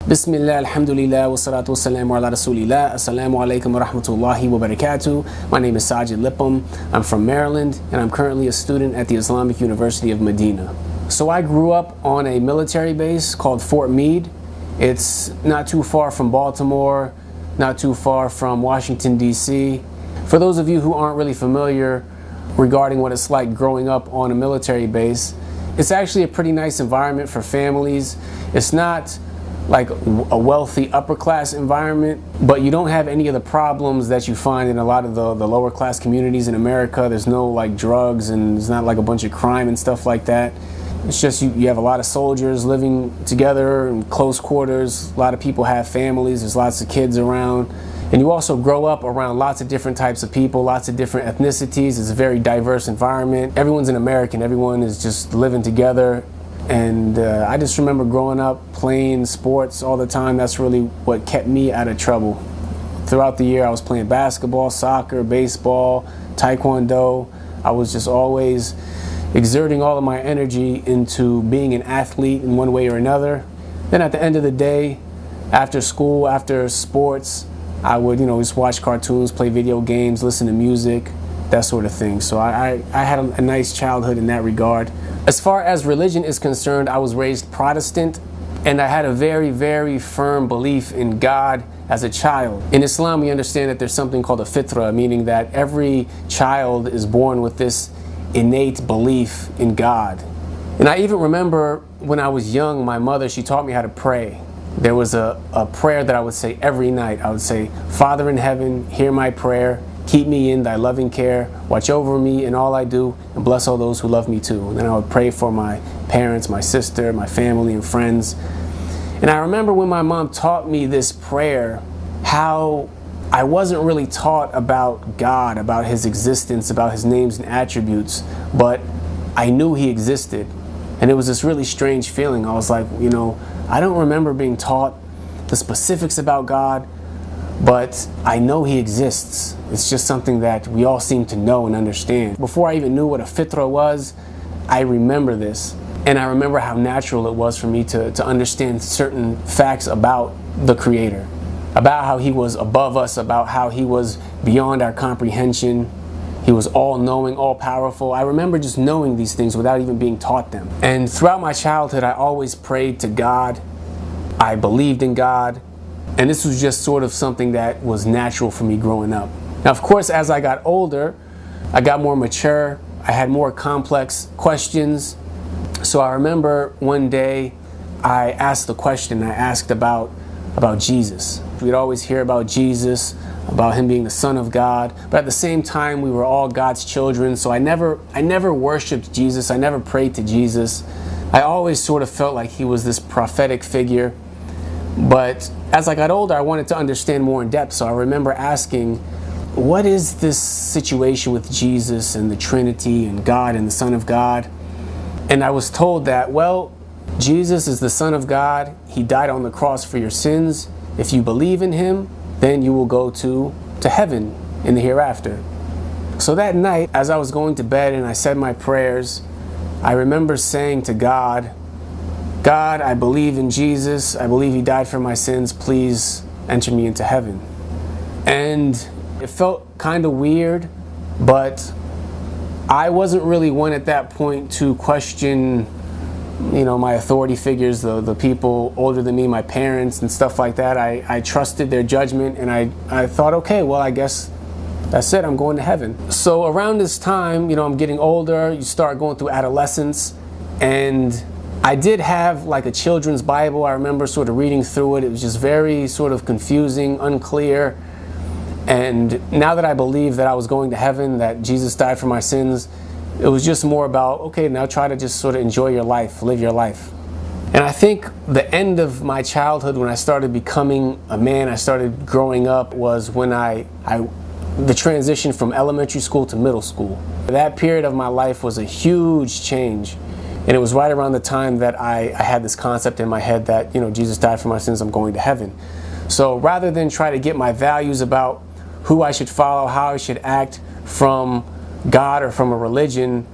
Bismillah, alhamdulillah, wa salatu wa salamu ala rasulillah. Assalamu alaikum wa rahmatullahi wa barakatuh. My name is Sajid Lippum. I'm from Maryland, and I'm currently a student at the Islamic University of Medina. So I grew up on a military base called Fort Meade. It's not too far from Baltimore, not too far from Washington, D.C. For those of you who aren't really familiar regarding what it's like growing up on a military base, it's actually a pretty nice environment for families. It's not like a wealthy upper class environment, but you don't have any of the problems that you find in a lot of the lower class communities in America. There's no like drugs, and there's not like a bunch of crime and stuff like that. It's just you have a lot of soldiers living together in close quarters. A lot of people have families. There's lots of kids around. And you also grow up around lots of different types of people, lots of different ethnicities. It's a very diverse environment. Everyone's an American. Everyone is just living together. And I just remember growing up playing sports all the time. That's really what kept me out of trouble. Throughout the year, I was playing basketball, soccer, baseball, taekwondo. I was just always exerting all of my energy into being an athlete in one way or another. Then at the end of the day, after school, after sports, I would, just watch cartoons, play video games, listen to music, that sort of thing. So I had a nice childhood in that regard. As far as religion is concerned, I was raised Protestant, and I had a very, very firm belief in God as a child. In Islam, we understand that there's something called a fitra, meaning that every child is born with this innate belief in God. And I even remember when I was young, my mother, she taught me how to pray. There was a prayer that I would say every night. I would say, Father in heaven, hear my prayer. Keep me in thy loving care. Watch over me in all I do, and bless all those who love me too. And then I would pray for my parents, my sister, my family, and friends. And I remember when my mom taught me this prayer, how I wasn't really taught about God, about his existence, about his names and attributes, but I knew he existed. And it was this really strange feeling. I was like, I don't remember being taught the specifics about God, but I know he exists. It's just something that we all seem to know and understand. Before I even knew what a fitra was, I remember this. And I remember how natural it was for me to understand certain facts about the Creator, about how he was above us, about how he was beyond our comprehension. He was all-knowing, all-powerful. I remember just knowing these things without even being taught them. And throughout my childhood, I always prayed to God. I believed in God. And this was just sort of something that was natural for me growing up. Now, of course, as I got older, I got more mature. I had more complex questions. So I remember one day I asked the question, I asked about Jesus. We'd always hear about Jesus, about him being the Son of God. But at the same time, we were all God's children. So I never worshiped Jesus. I never prayed to Jesus. I always sort of felt like he was this prophetic figure. But as I got older, I wanted to understand more in depth. So I remember asking, what is this situation with Jesus and the Trinity and God and the Son of God? And I was told that, well, Jesus is the Son of God. He died on the cross for your sins. If you believe in him, then you will go to heaven in the hereafter. So that night, as I was going to bed and I said my prayers, I remember saying to God, I believe in Jesus. I believe he died for my sins. Please enter me into heaven. And it felt kind of weird, but I wasn't really one at that point to question, my authority figures, the people older than me, my parents and stuff like that. I trusted their judgment, and I thought, okay, well, I guess that's it. I'm going to heaven. So around this time, I'm getting older. You start going through adolescence, and I did have like a children's Bible. I remember sort of reading through it. It was just very sort of confusing, unclear. And now that I believe that I was going to heaven, that Jesus died for my sins, it was just more about, okay, now try to just sort of enjoy your life, live your life. And I think the end of my childhood, when I started becoming a man, I started growing up, was when the transition from elementary school to middle school. That period of my life was a huge change. And it was right around the time that I had this concept in my head that, Jesus died for my sins, I'm going to heaven. So rather than try to get my values about who I should follow, how I should act from God or from a religion,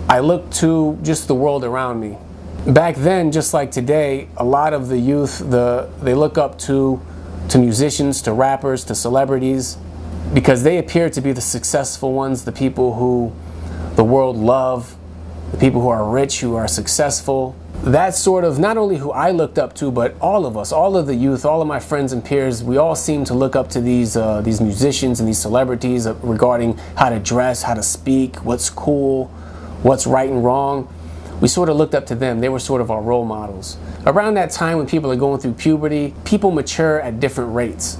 I looked to just the world around me. Back then, just like today, a lot of the youth, they look up to musicians, to rappers, to celebrities, because they appear to be the successful ones, the people who the world love, the people who are rich, who are successful. That's sort of not only who I looked up to, but all of us, all of the youth, all of my friends and peers, we all seem to look up to these musicians and these celebrities regarding how to dress, how to speak, what's cool, what's right and wrong. We sort of looked up to them. They were sort of our role models. Around that time when people are going through puberty, people mature at different rates.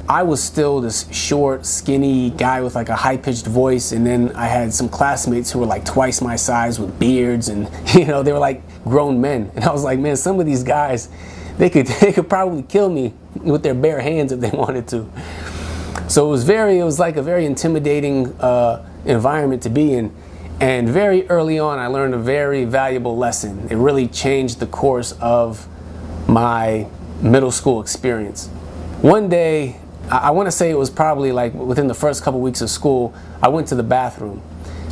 I was still this short, skinny guy with like a high-pitched voice, and then I had some classmates who were like twice my size with beards, and they were like grown men. And I was like, man, some of these guys, they could probably kill me with their bare hands if they wanted to. So it was like a very intimidating environment to be in. And very early on, I learned a very valuable lesson. It really changed the course of my middle school experience. One day, I want to say it was probably like within the first couple weeks of school, I went to the bathroom.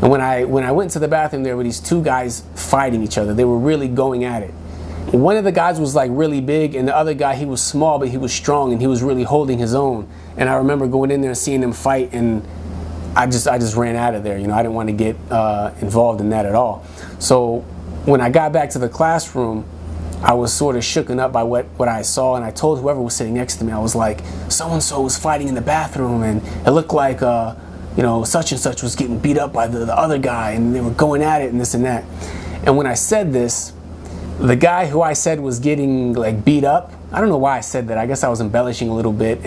And when I went to the bathroom, there were these two guys fighting each other. They were really going at it. One of the guys was like really big, and the other guy, he was small, but he was strong, and he was really holding his own. And I remember going in there and seeing them fight, and I just ran out of there. I didn't want to get involved in that at all. So when I got back to the classroom, I was sort of shooken up by what I saw, and I told whoever was sitting next to me, I was like, so-and-so was fighting in the bathroom, and it looked like, such and such was getting beat up by the other guy, and they were going at it and this and that. And when I said this, the guy who I said was getting like beat up, I don't know why I said that. I guess I was embellishing a little bit,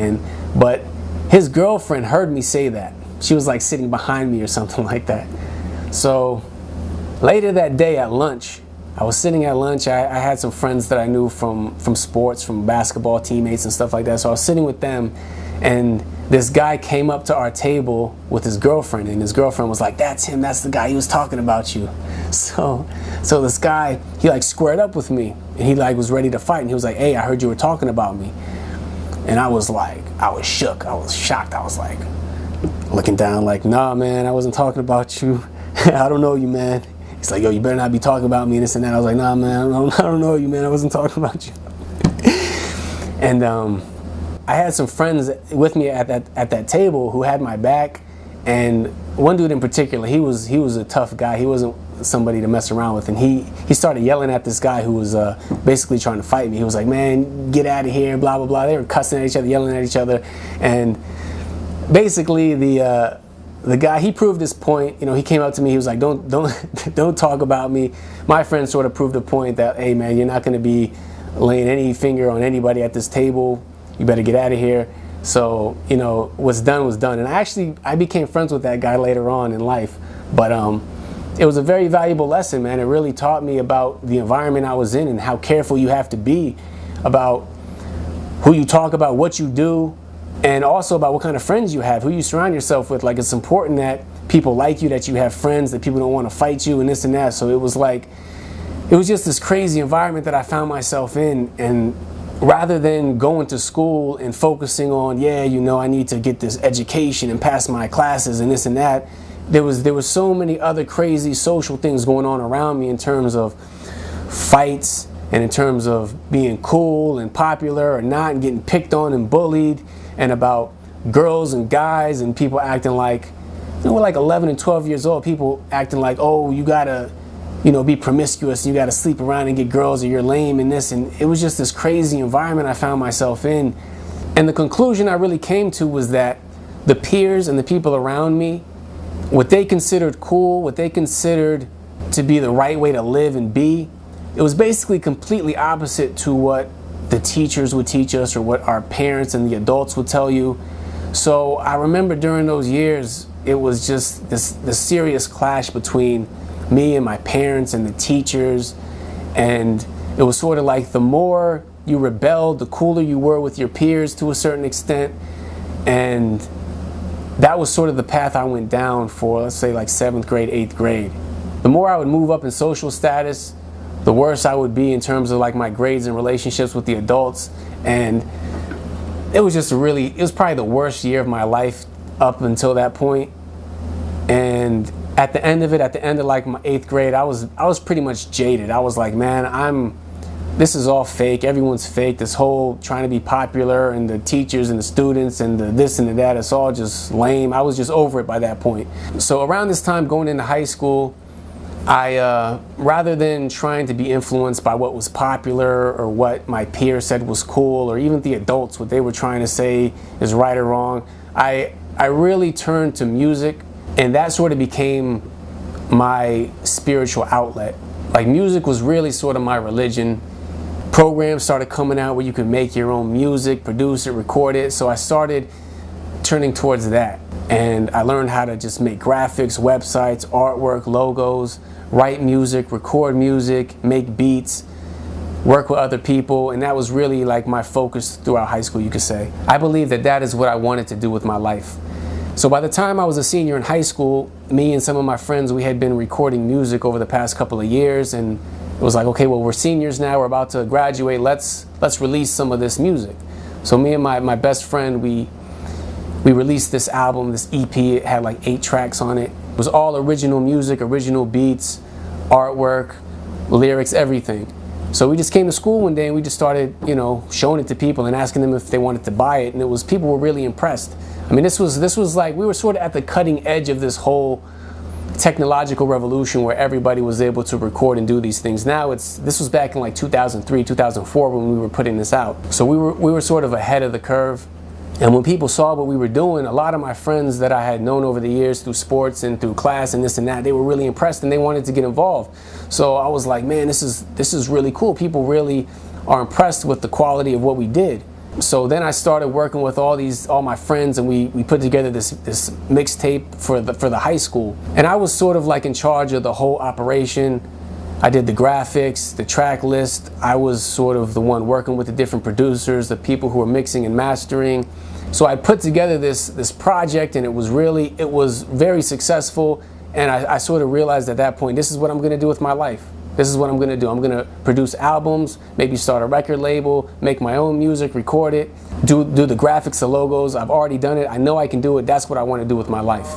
but his girlfriend heard me say that. She was like sitting behind me or something like that. So later that day at lunch, I was sitting at lunch. I had some friends that I knew from sports, from basketball teammates and stuff like that. So I was sitting with them, and this guy came up to our table with his girlfriend, and his girlfriend was like, "That's him. That's the guy. He was talking about you." So this guy, he like squared up with me, and he like was ready to fight, and he was like, "Hey, I heard you were talking about me." And I was shook. I was shocked. I was like looking down like, "Nah, man, I wasn't talking about you. I don't know you, man." He's like, "Yo, you better not be talking about me," and this and that. I was like, "Nah, man, I don't know you, man. I wasn't talking about you." And I had some friends with me at that table who had my back, and one dude in particular, he was a tough guy. He wasn't somebody to mess around with, and he started yelling at this guy who was basically trying to fight me. He was like, "Man, get out of here, blah blah blah." They were cussing at each other, yelling at each other, and basically the guy, he proved his point. He came up to me. He was like, "Don't talk about me." My friend sort of proved a point that, "Hey, man, you're not going to be laying any finger on anybody at this table. You better get out of here." So, what's done was done. And I became friends with that guy later on in life. But it was a very valuable lesson, man. It really taught me about the environment I was in and how careful you have to be about who you talk about, what you do, and also about what kind of friends you have, who you surround yourself with. Like, it's important that people like you, that you have friends, that people don't want to fight you and this and that. So it was just this crazy environment that I found myself in. And rather than going to school and focusing on, I need to get this education and pass my classes and this and that, there was so many other crazy social things going on around me in terms of fights and in terms of being cool and popular or not, and getting picked on and bullied, and about girls and guys and people acting like, we're like 11 and 12 years old, people acting like, "Oh, you gotta be promiscuous, you gotta sleep around and get girls, or you're lame," and this. And it was just this crazy environment I found myself in. And the conclusion I really came to was that the peers and the people around me, what they considered cool, what they considered to be the right way to live and be, it was basically completely opposite to what the teachers would teach us or what our parents and the adults would tell you. So I remember during those years, it was just this serious clash between me and my parents and the teachers. And it was sort of like the more you rebelled, the cooler you were with your peers to a certain extent. And that was sort of the path I went down for, let's say, like 7th grade, 8th grade. The more I would move up in social status, the worse I would be in terms of like my grades and relationships with the adults. And it was probably the worst year of my life up until that point. And At the end of it, at the end of like my 8th grade, I was pretty much jaded. I was like, man, this is all fake. Everyone's fake. This whole trying to be popular, and the teachers and the students and the this and the that, it's all just lame. I was just over it by that point. So around this time, going into high school, I rather than trying to be influenced by what was popular or what my peers said was cool, or even the adults, what they were trying to say is right or wrong, I really turned to music, and that sort of became my spiritual outlet. Like, music was really sort of my religion. Programs started coming out where you could make your own music, produce it, record it. So I started turning towards that. And I learned how to just make graphics, websites, artwork, logos, write music, record music, make beats, work with other people. And that was really like my focus throughout high school, you could say. I believe that that is what I wanted to do with my life. So by the time I was a senior in high school, me and some of my friends, we had been recording music over the past couple of years, and it was like, okay, well, we're seniors now, we're about to graduate, let's release some of this music. So me and my best friend, we released this album, this EP. It had like 8 tracks on it. It was all original music, original beats, artwork, lyrics, everything. So we just came to school one day and we just started, showing it to people and asking them if they wanted to buy it. And people were really impressed. I mean, this was like, we were sort of at the cutting edge of this whole technological revolution where everybody was able to record and do these things. Now this was back in like 2003, 2004 when we were putting this out. So we were sort of ahead of the curve. And when people saw what we were doing, a lot of my friends that I had known over the years through sports and through class and this and that, they were really impressed and they wanted to get involved. So I was like, man, this is really cool. People really are impressed with the quality of what we did. So then I started working with all my friends, and we put together this mixtape for the high school. And I was sort of like in charge of the whole operation. I did the graphics, the track list. I was sort of the one working with the different producers, the people who were mixing and mastering. So I put together this project, and it was very successful. And I sort of realized at that point, this is what I'm going to do with my life. This is what I'm going to do. I'm going to produce albums, maybe start a record label, make my own music, record it, do the graphics, the logos. I've already done it. I know I can do it. That's what I want to do with my life.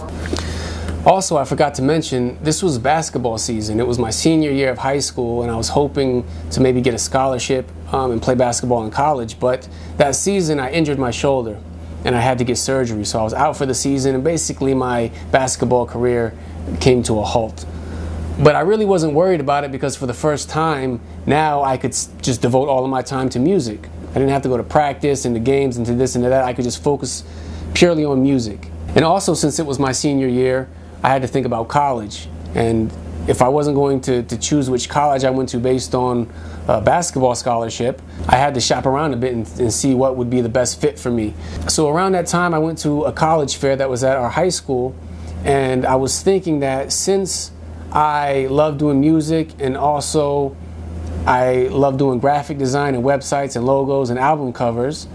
Also, I forgot to mention, this was basketball season. It was my senior year of high school, and I was hoping to maybe get a scholarship and play basketball in college. But that season, I injured my shoulder, and I had to get surgery. So I was out for the season, and basically my basketball career came to a halt. But I really wasn't worried about it, because for the first time, now I could just devote all of my time to music. I didn't have to go to practice and to games and to this and to that. I could just focus purely on music. And also, since it was my senior year, I had to think about college. And if I wasn't going to choose which college I went to based on a basketball scholarship, I had to shop around a bit and see what would be the best fit for me. So around that time, I went to a college fair that was at our high school, and I was thinking that since I love doing music, and also I love doing graphic design and websites and logos and album covers,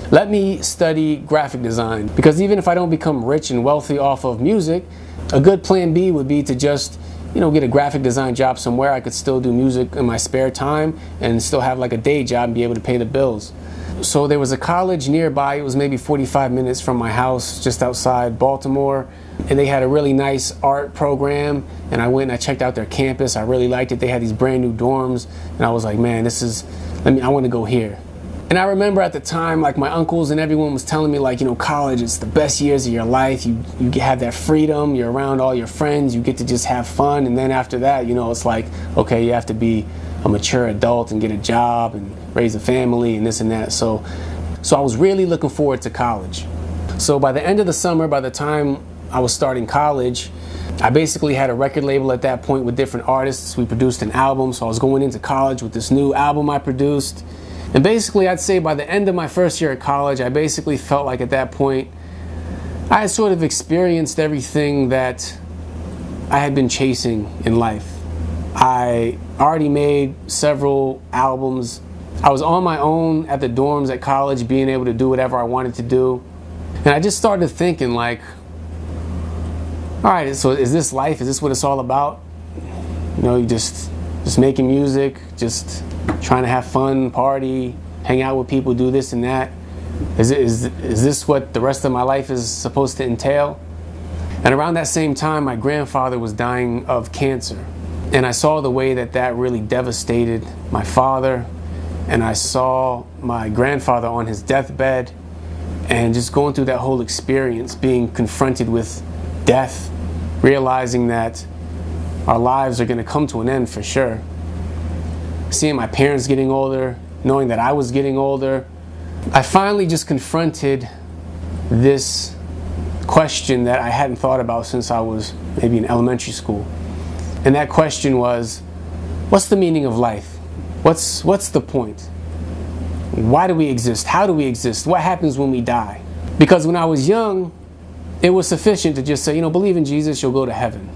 let me study graphic design. Because even if I don't become rich and wealthy off of music, a good plan B would be to just, get a graphic design job somewhere. I could still do music in my spare time and still have like a day job and be able to pay the bills. So there was a college nearby. It was maybe 45 minutes from my house, just outside Baltimore. And they had a really nice art program, and I went and I checked out their campus. I really liked it. They had these brand new dorms, and I was like, man, I want to go here. And I remember at the time, like, my uncles and everyone was telling me, like, college is the best years of your life. You have that freedom. You're around all your friends. You get to just have fun. And then after that, it's like, okay, you have to be a mature adult and get a job and raise a family and this and that. So I was really looking forward to college. So by the end of the summer, by the time I was starting college, I basically had a record label at that point with different artists. We produced an album, so I was going into college with this new album I produced. And basically, I'd say by the end of my first year at college, I basically felt like at that point, I had sort of experienced everything that I had been chasing in life. I already made several albums. I was on my own at the dorms at college, being able to do whatever I wanted to do. And I just started thinking, like, all right, so is this life? Is this what it's all about? You just making music, just trying to have fun, party, hang out with people, do this and that. Is this what the rest of my life is supposed to entail? And around that same time, my grandfather was dying of cancer. And I saw the way that that really devastated my father. And I saw my grandfather on his deathbed, and just going through that whole experience, being confronted with death, realizing that our lives are going to come to an end for sure. Seeing my parents getting older, knowing that I was getting older, I finally just confronted this question that I hadn't thought about since I was maybe in elementary school. And that question was, what's the meaning of life? What's the point? Why do we exist? How do we exist? What happens when we die? Because when I was young, it was sufficient to just say, believe in Jesus, you'll go to heaven.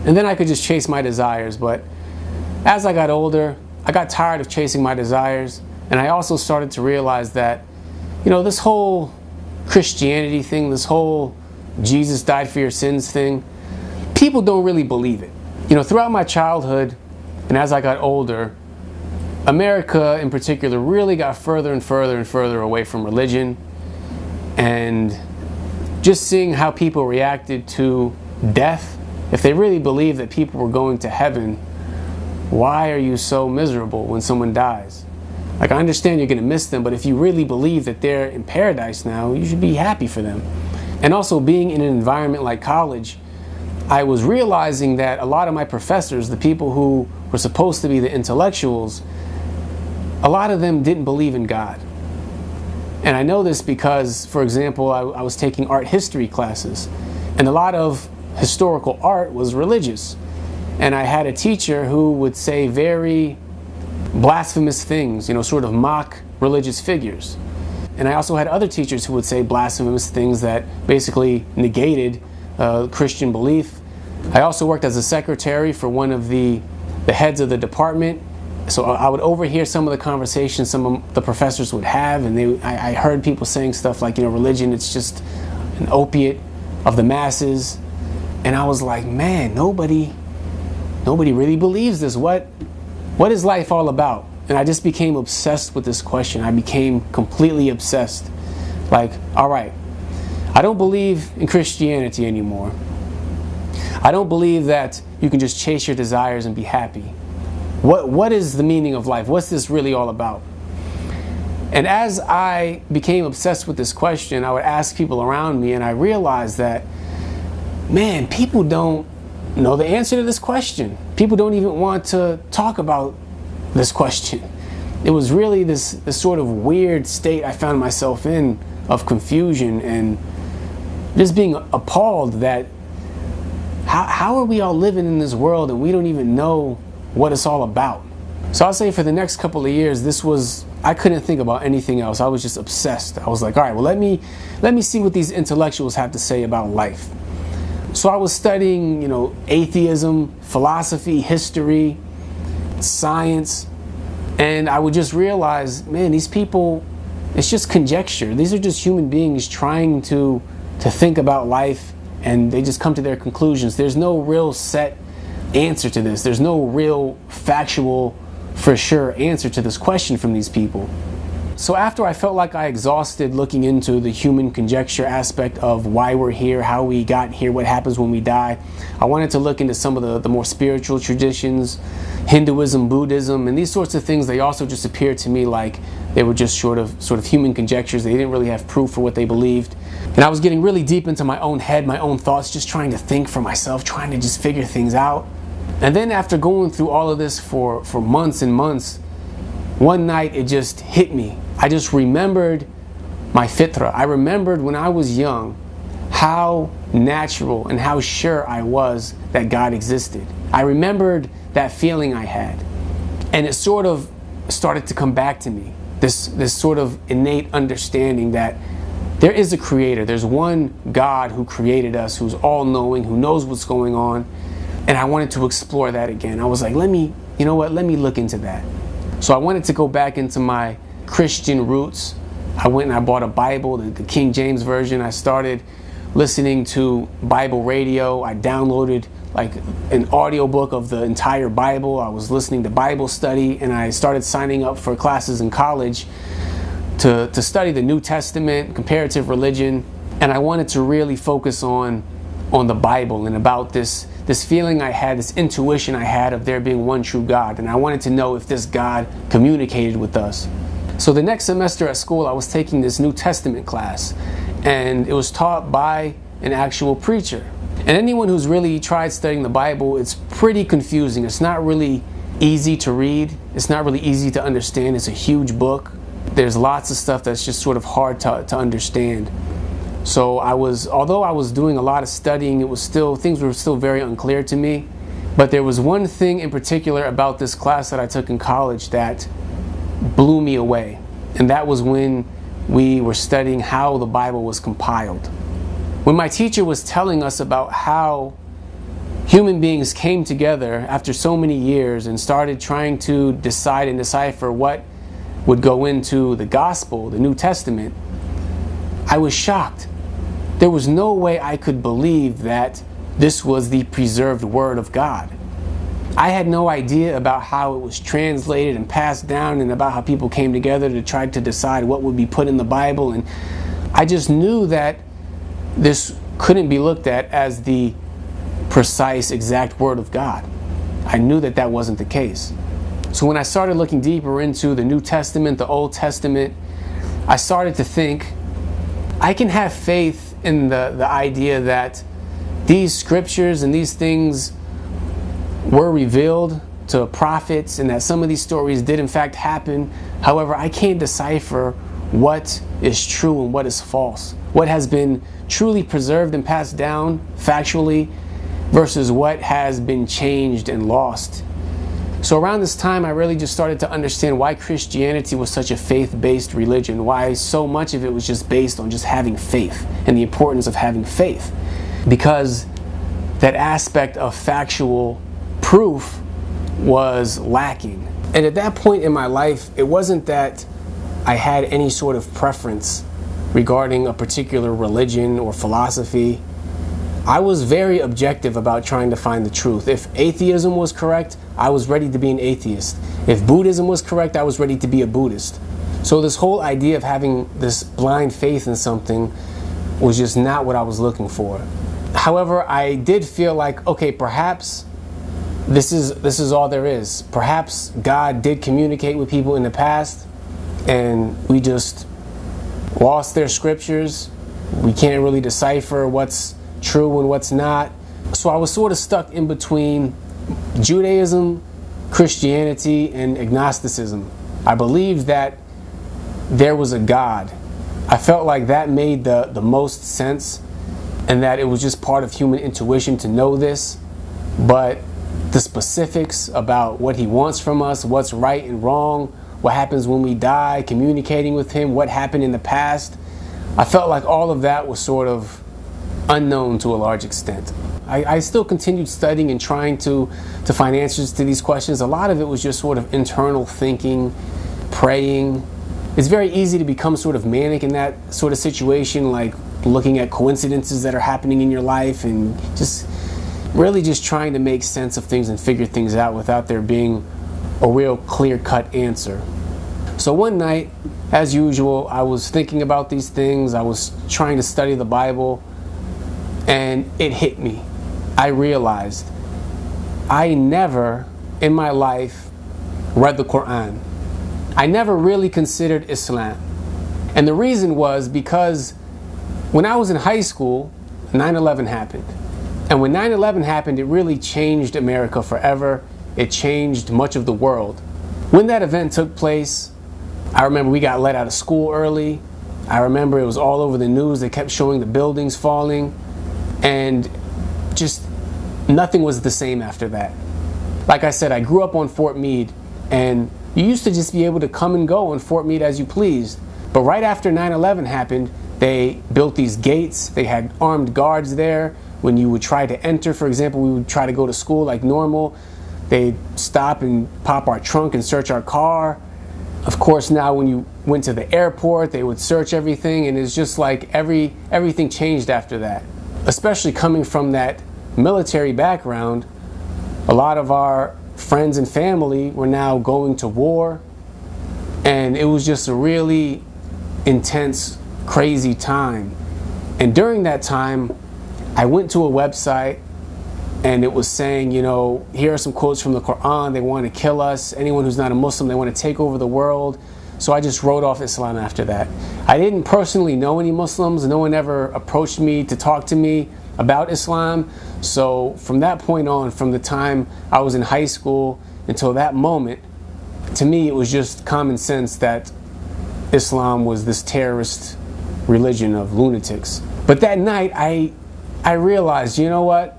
And then I could just chase my desires. But as I got older, I got tired of chasing my desires. And I also started to realize that, this whole Christianity thing, this whole Jesus died for your sins thing, people don't really believe it. Throughout my childhood and as I got older, America in particular really got further and further and further away from religion. And just seeing how people reacted to death, if they really believed that people were going to heaven, why are you so miserable when someone dies? Like, I understand you're going to miss them, but if you really believe that they're in paradise now, you should be happy for them. And also, being in an environment like college, I was realizing that a lot of my professors, the people who were supposed to be the intellectuals, a lot of them didn't believe in God. And I know this because, for example, I was taking art history classes, and a lot of historical art was religious. And I had a teacher who would say very blasphemous things, sort of mock religious figures. And I also had other teachers who would say blasphemous things that basically negated Christian belief. I also worked as a secretary for one of the heads of the department. So I would overhear some of the conversations some of the professors would have, and I heard people saying stuff like, religion, it's just an opiate of the masses. And I was like, man, nobody really believes this. What is life all about? And I just became obsessed with this question. I became completely obsessed. Like, all right, I don't believe in Christianity anymore. I don't believe that you can just chase your desires and be happy. What is the meaning of life? What's this really all about? And as I became obsessed with this question, I would ask people around me, and I realized that, man, people don't know the answer to this question. People don't even want to talk about this question. It was really this sort of weird state I found myself in of confusion and just being appalled that how are we all living in this world and we don't even know what it's all about. So I'll say for the next couple of years, I couldn't think about anything else. I was just obsessed. I was like, all right, well, let me see what these intellectuals have to say about life. So I was studying, atheism, philosophy, history, science, and I would just realize, man, these people, it's just conjecture. These are just human beings trying to think about life, and they just come to their conclusions. There's no real set answer to this. There's no real factual, for sure, answer to this question from these people. So after I felt like I exhausted looking into the human conjecture aspect of why we're here, how we got here, what happens when we die, I wanted to look into some of the more spiritual traditions, Hinduism, Buddhism, and these sorts of things. They also just appeared to me like they were just sort of human conjectures. They didn't really have proof for what they believed. And I was getting really deep into my own head, my own thoughts, just trying to think for myself, trying to just figure things out. And then after going through all of this for months and months, one night it just hit me. I just remembered my fitra. I remembered when I was young how natural and how sure I was that God existed. I remembered that feeling I had. And it sort of started to come back to me. This sort of innate understanding that there is a creator. There's one God who created us, who's all-knowing, who knows what's going on. And I wanted to explore that again. I was like, let me look into that. So I wanted to go back into my Christian roots. I went and I bought a Bible, the King James Version. I started listening to Bible radio. I downloaded like an audiobook of the entire Bible. I was listening to Bible study, and I started signing up for classes in college to study the New Testament, comparative religion. And I wanted to really focus on on the Bible and about this feeling I had, this intuition I had of there being one true God. And I wanted to know if this God communicated with us. So the next semester at school, I was taking this New Testament class, and it was taught by an actual preacher. And anyone who's really tried studying the Bible, it's pretty confusing. It's not really easy to read. It's not really easy to understand. It's a huge book. There's lots of stuff that's just sort of hard to understand. So although I was doing a lot of studying, things were still very unclear to me. But there was one thing in particular about this class that I took in college that blew me away. And that was when we were studying how the Bible was compiled. When my teacher was telling us about how human beings came together after so many years and started trying to decide and decipher what would go into the gospel, the New Testament, I was shocked. There was no way I could believe that this was the preserved word of God. I had no idea about how it was translated and passed down, and about how people came together to try to decide what would be put in the Bible. And I just knew that this couldn't be looked at as the precise, exact word of God. I knew that that wasn't the case. So when I started looking deeper into the New Testament, the Old Testament, I started to think, I can have faith in the idea that these scriptures and these things were revealed to prophets, and that some of these stories did in fact happen. However, I can't decipher what is true and what is false, what has been truly preserved and passed down factually versus what has been changed and lost. So around this time, I really just started to understand why Christianity was such a faith-based religion, why so much of it was just based on just having faith and the importance of having faith. Because that aspect of factual proof was lacking. And at that point in my life, it wasn't that I had any sort of preference regarding a particular religion or philosophy. I was very objective about trying to find the truth. If atheism was correct, I was ready to be an atheist. If Buddhism was correct, I was ready to be a Buddhist. So this whole idea of having this blind faith in something was just not what I was looking for. However, I did feel like, okay, perhaps this is all there is. Perhaps God did communicate with people in the past, and we just lost their scriptures. We can't really decipher what's true and what's not. So I was sort of stuck in between Judaism, Christianity, and agnosticism. I believed that there was a God. I felt like that made the most sense, and that it was just part of human intuition to know this. But the specifics about what he wants from us, what's right and wrong, what happens when we die, communicating with him, what happened in the past, I felt like all of that was sort of unknown to a large extent. I still continued studying and trying to find answers to these questions. A lot of it was just sort of internal thinking, praying. It's very easy to become sort of manic in that sort of situation, like looking at coincidences that are happening in your life and just really just trying to make sense of things and figure things out without there being a real clear-cut answer. So one night, as usual, I was thinking about these things. I was trying to study the Bible, and it hit me. I realized I never in my life read the Quran. I never really considered Islam. And the reason was because when I was in high school, 9/11 happened. And when 9/11 happened, it really changed America forever. It changed much of the world. When that event took place, I remember we got let out of school early. I remember it was all over the news. They kept showing the buildings falling. And just nothing was the same after that. Like I said, I grew up on Fort Meade, and you used to just be able to come and go on Fort Meade as you pleased. But right after 9/11 happened, they built these gates. They had armed guards there. When you would try to enter, for example, we would try to go to school like normal. They'd stop and pop our trunk and search our car. Of course, now when you went to the airport, they would search everything, and it's just like everything changed after that. Especially coming from that military background, a lot of our friends and family were now going to war, and it was just a really intense, crazy time. And during that time, I went to a website and it was saying, you know, here are some quotes from the Quran. They want to kill us. Anyone who's not a Muslim, they want to take over the world. So I just wrote off Islam after that. I didn't personally know any Muslims. No one ever approached me to talk to me about Islam. So from that point on, from the time I was in high school until that moment, to me it was just common sense that Islam was this terrorist religion of lunatics. But that night I realized, you know what?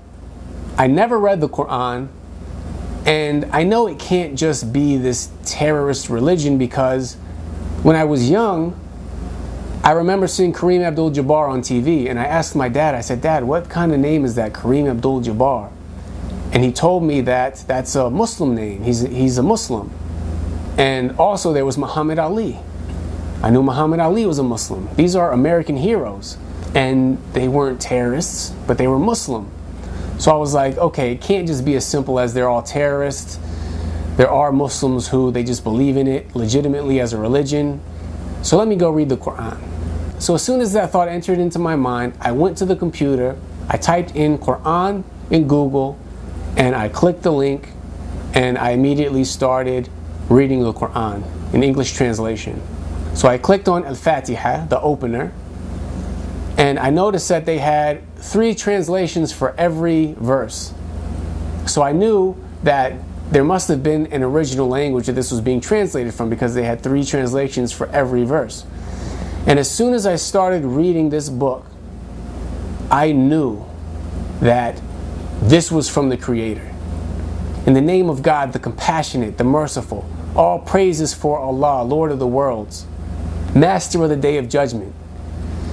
I never read the Quran, and I know it can't just be this terrorist religion, because when I was young, I remember seeing Kareem Abdul-Jabbar on TV, and I asked my dad, I said, Dad, what kind of name is that, Kareem Abdul-Jabbar? And he told me that that's a Muslim name. He's a Muslim. And also there was Muhammad Ali. I knew Muhammad Ali was a Muslim. These are American heroes. And they weren't terrorists, but they were Muslim. So I was like, okay, it can't just be as simple as they're all terrorists. There are Muslims who they just believe in it legitimately as a religion. So let me go read the Quran. So as soon as that thought entered into my mind, I went to the computer, I typed in Quran in Google, and I clicked the link, and I immediately started reading the Quran in English translation. So I clicked on Al-Fatiha, the opener, and I noticed that they had 3 translations for every verse. So I knew that there must have been an original language that this was being translated from, because they had 3 translations for every verse. And as soon as I started reading this book, I knew that this was from the Creator. In the name of God, the compassionate, the merciful, all praises for Allah, Lord of the worlds, Master of the Day of Judgment.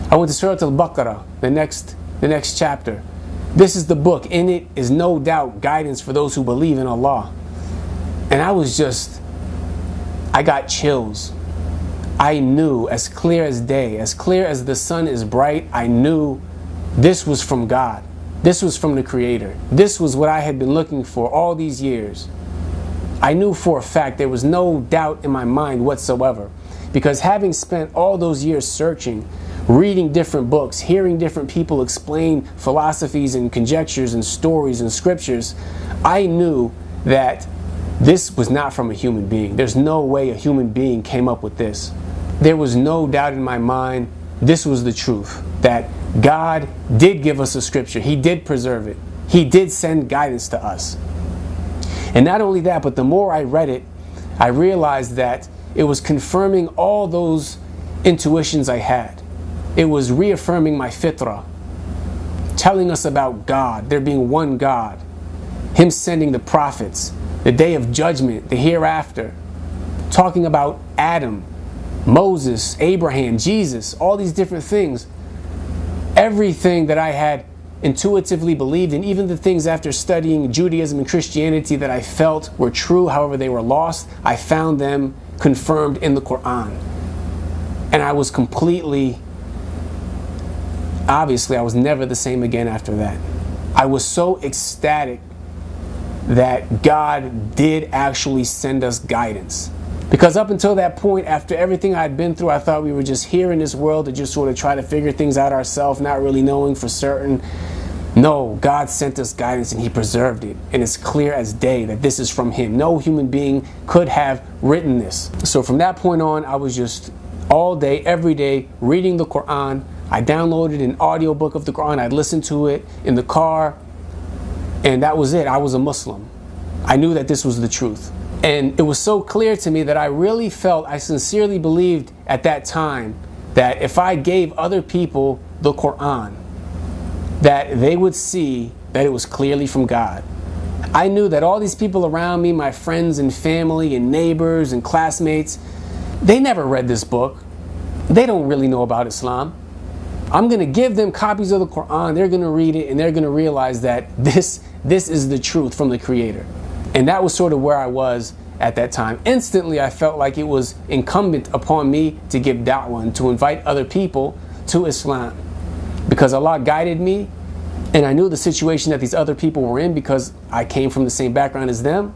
I went to Surah Al-Baqarah, the next chapter. This is the book. In it is no doubt guidance for those who believe in Allah. And I got chills. I knew, as clear as day, as clear as the sun is bright, I knew this was from God. This was from the Creator. This was what I had been looking for all these years. I knew for a fact, there was no doubt in my mind whatsoever. Because having spent all those years searching, reading different books, hearing different people explain philosophies and conjectures and stories and scriptures, I knew that this was not from a human being. There's no way a human being came up with this. There was no doubt in my mind this was the truth, that God did give us a scripture. He did preserve it. He did send guidance to us. And not only that, but the more I read it, I realized that it was confirming all those intuitions I had. It was reaffirming my fitrah, telling us about God, there being one God, Him sending the prophets, the day of judgment, the hereafter, talking about Adam, Moses, Abraham, Jesus, all these different things. Everything that I had intuitively believed in, even the things after studying Judaism and Christianity that I felt were true, however they were lost, I found them confirmed in the Quran. And I was obviously I was never the same again after that. I was so ecstatic that God did actually send us guidance. Because up until that point, after everything I'd been through, I thought we were just here in this world to just sort of try to figure things out ourselves, not really knowing for certain. No, God sent us guidance and He preserved it. And it's clear as day that this is from Him. No human being could have written this. So from that point on, I was just all day, every day, reading the Quran. I downloaded an audiobook of the Quran. I'd listen to it in the car. And that was it. I was a Muslim. I knew that this was the truth. And it was so clear to me that I really felt, I sincerely believed at that time, that if I gave other people the Quran, that they would see that it was clearly from God. I knew that all these people around me, my friends and family and neighbors and classmates, they never read this book. They don't really know about Islam. I'm going to give them copies of the Quran, they're going to read it, and they're going to realize that this is the truth from the Creator. And that was sort of where I was at that time. Instantly, I felt like it was incumbent upon me to give da'wah and to invite other people to Islam. Because Allah guided me, and I knew the situation that these other people were in because I came from the same background as them.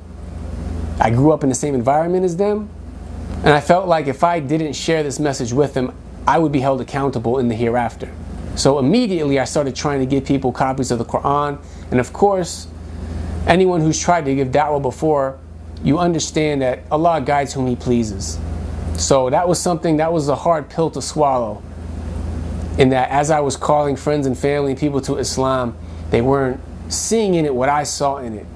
I grew up in the same environment as them. And I felt like if I didn't share this message with them, I would be held accountable in the hereafter. So immediately I started trying to give people copies of the Quran. And of course, anyone who's tried to give da'wah before, you understand that Allah guides whom He pleases. So that was a hard pill to swallow. In that as I was calling friends and family and people to Islam, they weren't seeing in it what I saw in it.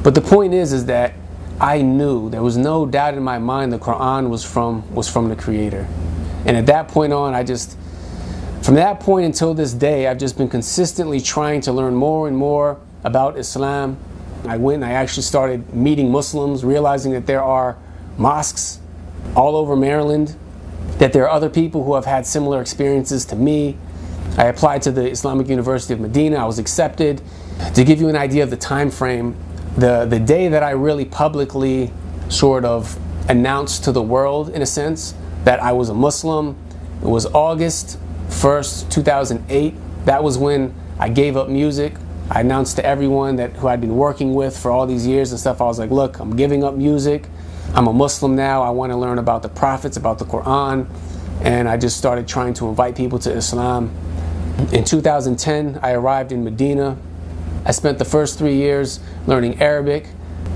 But the point is that I knew, there was no doubt in my mind, the Quran was from the Creator. And at that point on, from that point until this day, I've just been consistently trying to learn more and more about Islam. I went and I actually started meeting Muslims, realizing that there are mosques all over Maryland, that there are other people who have had similar experiences to me. I applied to the Islamic University of Medina. I was accepted. To give you an idea of the time frame, the day that I really publicly sort of announced to the world, in a sense, that I was a Muslim, it was August 1st, 2008. That was when I gave up music. I announced to everyone who I'd been working with for all these years and stuff. I was like, look, I'm giving up music. I'm a Muslim now. I want to learn about the prophets, about the Quran. And I just started trying to invite people to Islam. In 2010, I arrived in Medina. I spent the first 3 years learning Arabic.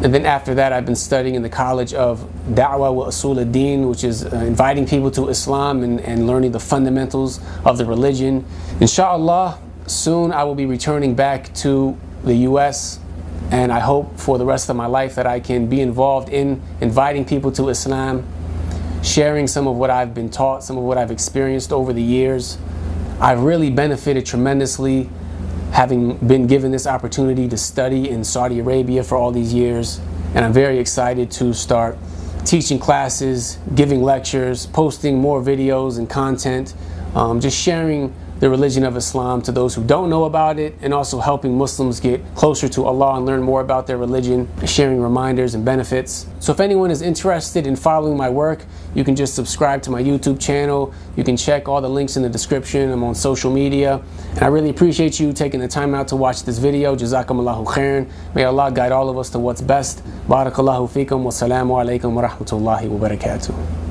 And then after that, I've been studying in the College of Da'wah wa Usul ad-Din, which is inviting people to Islam and learning the fundamentals of the religion. Inshallah, soon I will be returning back to the US, and I hope for the rest of my life that I can be involved in inviting people to Islam, sharing some of what I've been taught, some of what I've experienced over the years. I've really benefited tremendously having been given this opportunity to study in Saudi Arabia for all these years, and I'm very excited to start teaching classes, giving lectures, posting more videos and content, just sharing the religion of Islam to those who don't know about it, and also helping Muslims get closer to Allah and learn more about their religion, sharing reminders and benefits. So if anyone is interested in following my work, you can just subscribe to my YouTube channel. You can check all the links in the description. I'm on social media. And I really appreciate you taking the time out to watch this video. Jazakumullahu khairan. May Allah guide all of us to what's best. Barakallahu feekum. Wassalamu alaikum wa rahmatullahi wa barakatuh.